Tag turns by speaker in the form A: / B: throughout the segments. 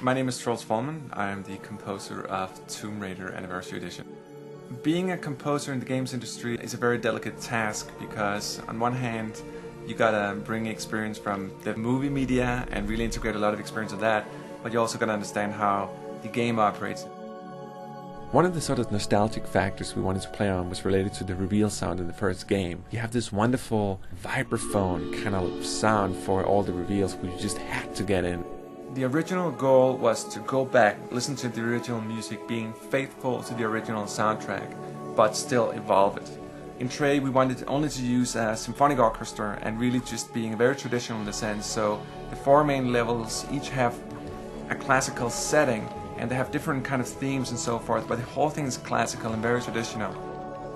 A: My name is Troels Volman. I am the composer of Tomb Raider Anniversary Edition. Being a composer in the games industry is a very delicate task because on one hand you gotta bring experience from the movie media and really integrate a lot of experience of that, but you also gotta understand how the game operates. One of the sort of nostalgic factors we wanted to play on was related to the reveal sound in the first game. You have this wonderful vibraphone kind of sound for all the reveals we just had to get in. The original goal was to go back, listen to the original music, being faithful to the original soundtrack, but still evolve it. In Trey, we wanted only to use a symphonic orchestra and really just being very traditional in the sense, so the four main levels each have a classical setting and they have different kind of themes and so forth, but the whole thing is classical and very traditional.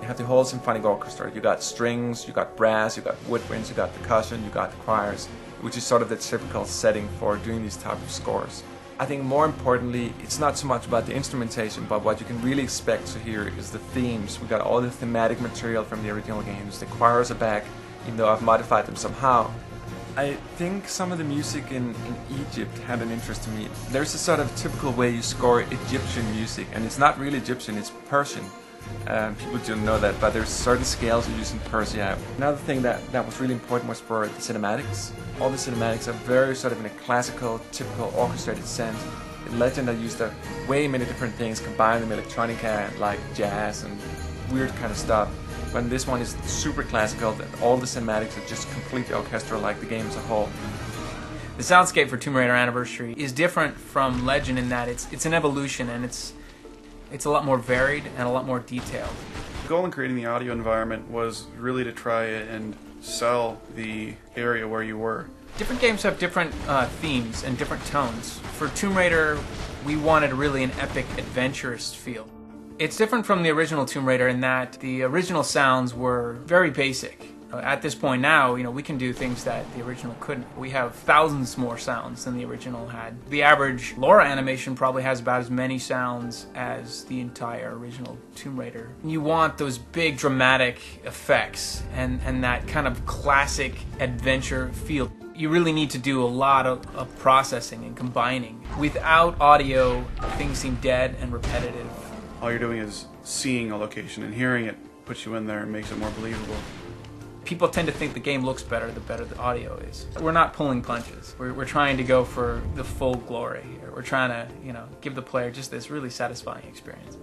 A: You have the whole symphonic orchestra. You got strings, you got brass, you got woodwinds, you got percussion, you got the choirs, which is sort of the typical setting for doing these type of scores. I think more importantly, it's not so much about the instrumentation, but what you can really expect to hear is the themes. We got all the thematic material from the original games. The choirs are back, even though I've modified them somehow. I think some of the music in Egypt had an interest to me. There's a sort of typical way you score Egyptian music, and it's not really Egyptian, it's Persian. People don't know that, but there's certain scales you use in Persia. Another thing that was really important was for the cinematics. All the cinematics are very sort of in a classical, typical orchestrated sense. In Legend I used way many different things, combined them electronica and like jazz and weird kind of stuff. But this one is super classical, that all the cinematics are just completely orchestral like the game as a whole.
B: The soundscape for Tomb Raider Anniversary is different from Legend in that it's an evolution and it's a lot more varied and a lot more detailed.
C: The goal in creating the audio environment was really to try and sell the area where you were.
B: Different games have different themes and different tones. For Tomb Raider, we wanted really an epic, adventurous feel. It's different from the original Tomb Raider in that the original sounds were very basic. At this point now, we can do things that the original couldn't. We have thousands more sounds than the original had. The average Laura animation probably has about as many sounds as the entire original Tomb Raider. You want those big dramatic effects and that kind of classic adventure feel. You really need to do a lot of processing and combining. Without audio, things seem dead and repetitive.
C: All you're doing is seeing a location, and hearing it puts you in there and makes it more believable.
B: People tend to think the game looks better the better the audio is. We're not pulling punches. We're trying to go for the full glory. We're trying to, give the player just this really satisfying experience.